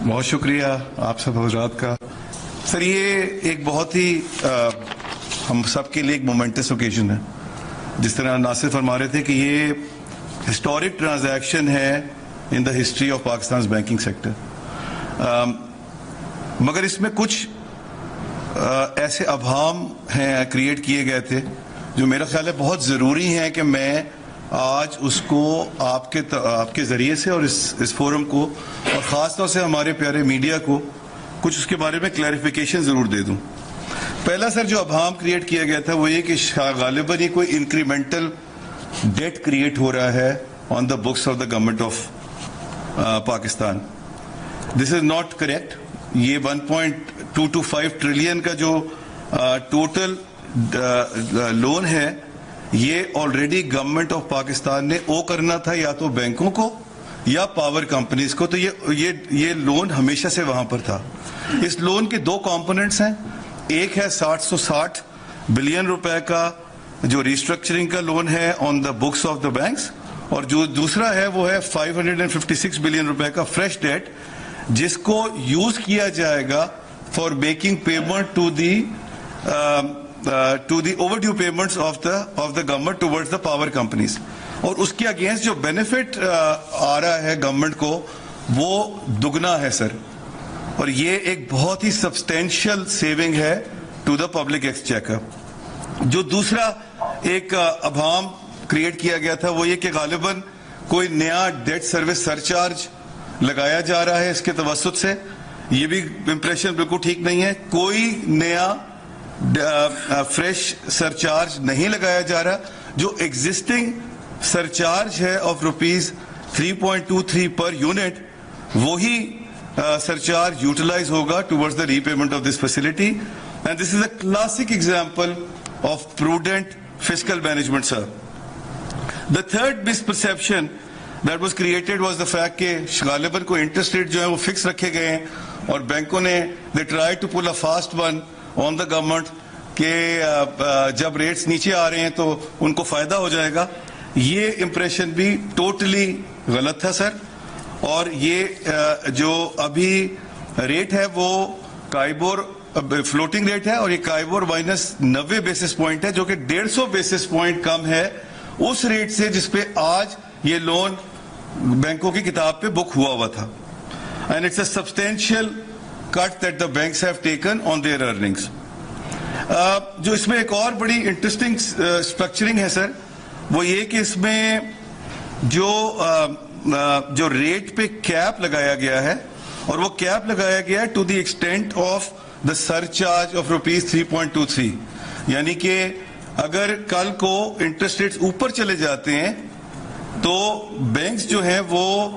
بہت شکریہ آپ سب حضرات کا. سر یہ ایک بہت ہی ہم سب کے لیے ایک مومنٹس اوکیزن ہے. جس طرح ناصر فرما رہے تھے کہ یہ ہسٹورک ٹرانزیکشن ہے in the history of Pakistan banking sector. مگر اس میں کچھ ایسے ابہام ہیں کریٹ کیے گئے تھے جو میرا خیال ہے بہت ضروری ہیں کہ میں آج اس کو آپ کے ذریعے سے اور اس فورم کو اور خاص طور سے ہمارے پیارے میڈیا کو کچھ اس کے بارے میں کلیریفیکیشن ضرور دے دوں. پہلا سر جو ابہام کریٹ کیا گیا تھا وہ یہ کہ غالباً یہ کوئی انکریمنٹل ڈیٹ کریٹ ہو رہا ہے on the books of the government of Pakistan. This is not correct. یہ 1.225 ٹریلین کا جو ٹوٹل لون ہے یہ آلریڈی گورنمنٹ آف پاکستان نے او کرنا تھا یا تو بینکوں کو یا پاور کمپنیز کو. تو یہ لون ہمیشہ سے وہاں پر تھا. اس لون کے دو کمپوننٹس ہیں. ایک ہے 760 بلین روپے کا جو ریسٹرکچرنگ کا لون ہے on the books of the banks, اور جو دوسرا ہے وہ ہے 556 بلین روپے کا فریش ڈیٹ جس کو یوز کیا جائے گا for making payment to the overdue payments of the government towards the power companies. اور اس کے اگینسٹ جو بینیفٹ آ رہا ہے گورنمنٹ کو وہ دگنا ہے سر, اور یہ ایک بہت ہی سبسٹینشیل سیونگ ہے ٹو دا پبلک ایکسچیکر. جو دوسرا ایک ابہام کریٹ کیا گیا تھا وہ یہ کہ غالباً کوئی نیا ڈیٹ سروس سرچارج لگایا جا رہا ہے اس کے توسط سے. یہ بھی امپریشن بالکل ٹھیک نہیں ہے. کوئی نیا فریش سرچارج نہیں لگایا جا رہا. جو ایگزسٹنگ سرچارج ہے آف روپیز 3.23 پر یونٹ وہی سرچارج یوٹیلائز ہوگا towards the repayment of this facility. And this is a classic example of prudent fiscal management sir. The third misperception that was created was the fact کہ غالباً کو interest rate جو ہے وہ fix رکھے گئے ہیں اور بینکوں نے they tried to pull a fast one on the government کہ جب ریٹس نیچے آ رہے ہیں تو ان کو فائدہ ہو جائے گا. یہ امپریشن بھی ٹوٹلی غلط تھا سر. اور یہ جو ابھی ریٹ ہے وہ کائبور فلوٹنگ ریٹ ہے اور یہ کائبور -90 بیسس پوائنٹ ہے جو کہ 150 بیسس پوائنٹ کم ہے اس ریٹ سے جس پہ آج یہ لون بینکوں کی کتاب پہ بک ہوا تھا. And it's a substantial cut that the banks have taken on their earnings. جو اس میں ایک اور بڑی انٹرسٹنگ اسٹرکچرنگ ہے سر وہ یہ کہ اس میں جو ریٹ پہ کیپ لگایا گیا ہے اور وہ کیپ لگایا گیا ہے to the extent of the surcharge of rupees 3.23. یعنی کہ اگر کل کو انٹرسٹ ریٹس اوپر چلے جاتے ہیں تو بینکس جو ہیں وہ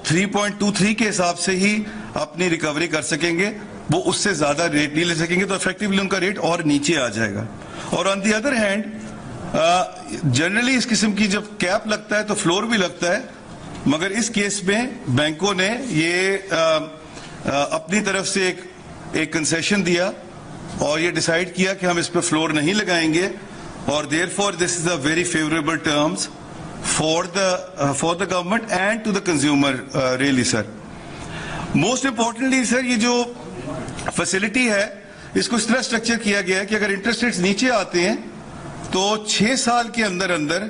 3.23 کے حساب سے ہی اپنی ریکوری کر سکیں گے. وہ اس سے زیادہ ریٹ نہیں لے سکیں گے تو افیکٹولی ان کا ریٹ اور نیچے آ جائے گا. اور آن دی ادر ہینڈ جنرلی اس قسم کی جب کیپ لگتا ہے تو فلور بھی لگتا ہے, مگر اس کیس میں بینکوں نے یہ اپنی طرف سے ایک کنسیشن دیا اور یہ ڈیسائیڈ کیا کہ ہم اس پہ فلور نہیں لگائیں گے. اور therefore this is a very favorable terms for the government and to the consumer really sir. Most importantly sir یہ جو فیسلٹی ہے اس کو اس طرح اسٹرکچر کیا گیا ہے کہ اگر انٹرسٹ ریٹس نیچے آتے ہیں تو 6 سال کے اندر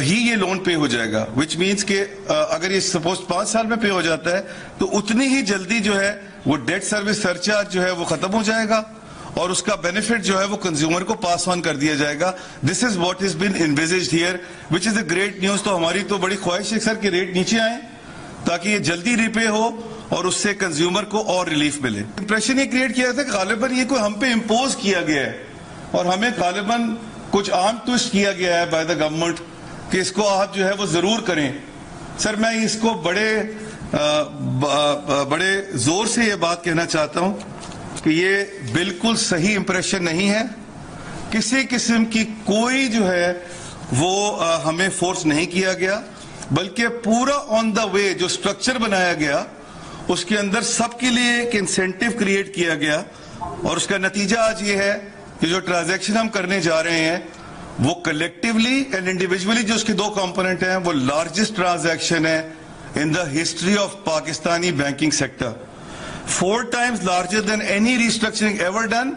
ہی یہ لون پے ہو جائے گا. وچ مینس کہ اگر یہ سپوز 5 سال میں پے ہو جاتا ہے تو اتنی ہی جلدی جو ہے وہ ڈیٹ سروس سرچارج جو ہے وہ ختم ہو جائے گا اور اس کا بینیفٹ جو ہے وہ کنزیومر کو پاس آن کر دیا جائے گا. This is what is been envisaged here which is a great news. تو ہماری تو بڑی خواہش ہے سر کہ ریٹ نیچے آئیں تاکہ یہ جلدی ریپے ہو اور اس سے کنزیومر کو اور ریلیف ملے. امپریشن یہ کریٹ کیا تھا کہ غالباً یہ کوئی ہم پہ امپوز کیا گیا ہے اور ہمیں غالباً کچھ عام ٹوسٹ کیا گیا ہے بائی دا گورنمنٹ کہ اس کو آپ جو ہے وہ ضرور کریں. سر میں اس کو بڑے زور سے یہ بات کہنا چاہتا ہوں کہ یہ بالکل صحیح امپریشن نہیں ہے. کسی قسم کی کوئی جو ہے وہ ہمیں فورس نہیں کیا گیا, بلکہ پورا آن دا وے جو سٹرکچر بنایا گیا اس کے اندر سب کے لیے ایک انسینٹیو کریٹ کیا گیا اور اس کا نتیجہ آج یہ ہے کہ جو ٹرانزیکشن ہم کرنے جا رہے ہیں وہ کلیکٹیولی اینڈ انڈیویجولی جو اس کے دو کمپوننٹ ہیں وہ لارجسٹ ٹرانزیکشن ہے in the history of Pakistani banking sector. 4 times larger than any restructuring ever done.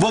وہ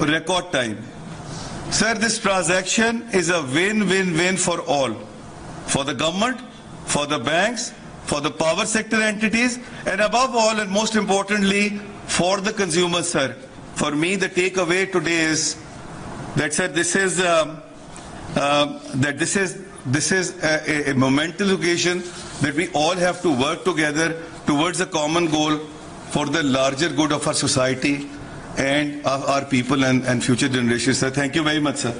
record time. Sir, this transaction is a win-win-win for all. For the government, for the banks, for the power sector entities, and above all and most importantly, for the consumers, sir. For me, the takeaway today is that, sir, this is a momentous occasion that we all have to work together towards a common goal for the larger good of our society and our people and future generations, sir. Thank you very much, sir.